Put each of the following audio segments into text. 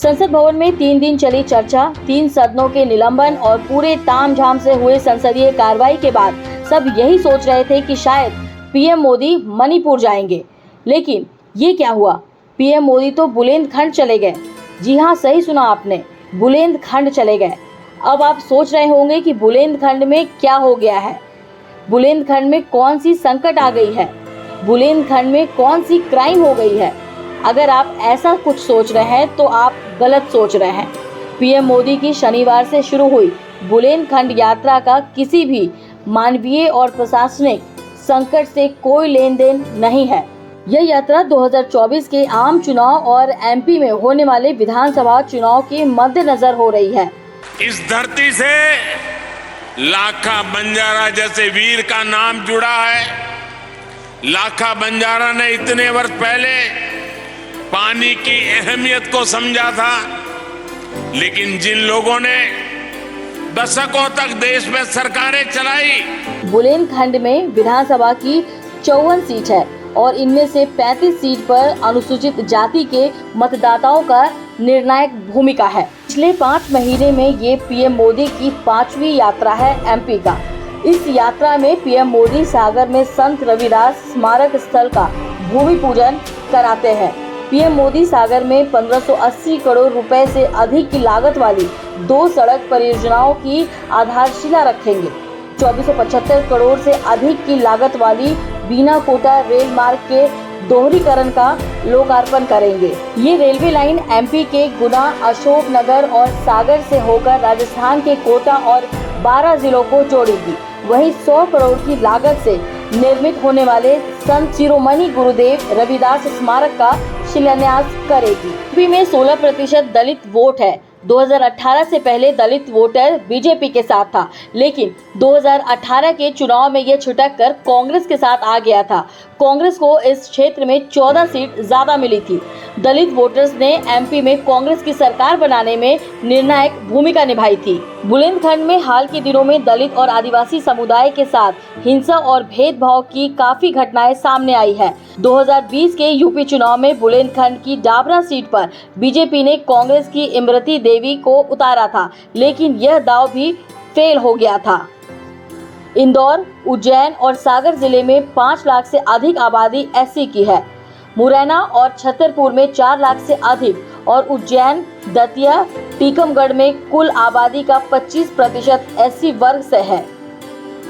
संसद भवन में 3 दिन चली चर्चा, 3 सदनों के निलंबन और पूरे तामझाम से हुए संसदीय कार्रवाई के बाद सब यही सोच रहे थे कि शायद पीएम मोदी मणिपुर जाएंगे। लेकिन ये क्या हुआ? पीएम मोदी तो बुंदेलखंड चले गए। जी हाँ, सही सुना आपने, बुंदेलखंड चले गए। अब आप सोच रहे होंगे कि बुंदेलखंड में क्या हो गया है, बुंदेलखंड में कौन सी संकट आ गई है, बुंदेलखंड में कौन सी क्राइम हो गई है। अगर आप ऐसा कुछ सोच रहे हैं तो आप गलत सोच रहे हैं। पीएम मोदी की शनिवार से शुरू हुई बुंदेलखंड यात्रा का किसी भी मानवीय और प्रशासनिक संकट से कोई लेन देन नहीं है। यह यात्रा 2024 के आम चुनाव और एमपी में होने वाले विधानसभा चुनाव के मद्देनजर हो रही है। इस धरती से लाखा बंजारा जैसे वीर का नाम जुड़ा है। लाखा बंजारा ने इतने वर्ष पहले पानी की अहमियत को समझा था, लेकिन जिन लोगों ने दशकों तक देश में सरकारें चलाई। बुंदेलखंड में विधानसभा की 54 सीट है और इनमें से 35 सीट पर अनुसूचित जाति के मतदाताओं का निर्णायक भूमिका है। पिछले 5 महीने में ये पीएम मोदी की 5वीं यात्रा है एमपी का। इस यात्रा में पीएम मोदी सागर में संत रविदास स्मारक स्थल का भूमि पूजन कराते हैं। पीएम मोदी सागर में 1580 करोड़ रुपए से अधिक की लागत वाली 2 सड़क परियोजनाओं की आधारशिला रखेंगे। 2475 करोड़ से अधिक की लागत वाली बीना कोटा रेल मार्ग के दोहरीकरण का लोकार्पण करेंगे। ये रेलवे लाइन एमपी के गुना, अशोकनगर और सागर से होकर राजस्थान के कोटा और 12 जिलों को जोड़ेगी। वहीं 100 करोड़ की लागत से निर्मित होने वाले संत शिरोमणि गुरुदेव रविदास स्मारक का शिलान्यास करेगी। यूपी में 16% दलित वोट है। 2018 से पहले दलित वोटर बीजेपी के साथ था, लेकिन 2018 के चुनाव में यह छिटक कर कांग्रेस के साथ आ गया था। कांग्रेस को इस क्षेत्र में 14 सीट ज्यादा मिली थी। दलित वोटर्स ने एमपी में कांग्रेस की सरकार बनाने में निर्णायक भूमिका निभाई थी। बुंदेलखंड में हाल के दिनों में दलित और आदिवासी समुदाय के साथ हिंसा और भेदभाव की काफी घटनाएं सामने आई है। 2020 के यूपी चुनाव में बुंदेलखंड की डाबरा सीट पर बीजेपी ने कांग्रेस की इमरती देवी को उतारा था, लेकिन यह दाव भी फेल हो गया था। इंदौर, उज्जैन और सागर जिले में 5 लाख से अधिक आबादी एससी की है। मुरैना और छतरपुर में 4 लाख से अधिक और उज्जैन, दतिया, टीकमगढ़ में कुल आबादी का 25% एससी वर्ग से है।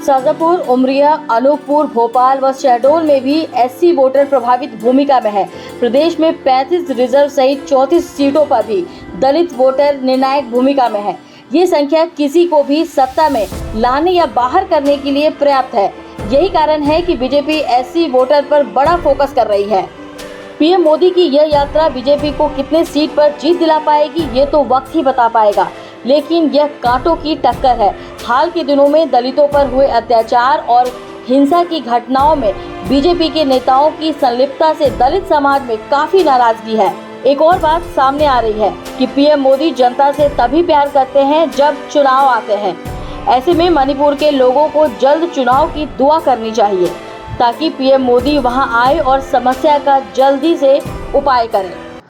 शाजापुर, उमरिया, अनूपपुर, भोपाल व शहडोल में भी एससी वोटर प्रभावित भूमिका में है। प्रदेश में 35 रिजर्व सहित 34 सीटों पर भी दलित वोटर निर्णायक भूमिका में है। ये संख्या किसी को भी सत्ता में लाने या बाहर करने के लिए पर्याप्त है। यही कारण है कि बीजेपी एससी वोटर पर बड़ा फोकस कर रही है। पीएम मोदी की यह यात्रा बीजेपी को कितने सीट पर जीत दिला पाएगी, ये तो वक्त ही बता पाएगा, लेकिन यह कांटों की टक्कर है। हाल के दिनों में दलितों पर हुए अत्याचार और हिंसा की घटनाओं में बीजेपी के नेताओं की संलिप्तता से दलित समाज में काफी नाराजगी है। एक और बात सामने आ रही है कि पीएम मोदी जनता से तभी प्यार करते हैं जब चुनाव आते हैं। ऐसे में मणिपुर के लोगों को जल्द चुनाव की दुआ करनी चाहिए ताकि पीएम मोदी वहां आए और समस्या का जल्दी से उपाय करें।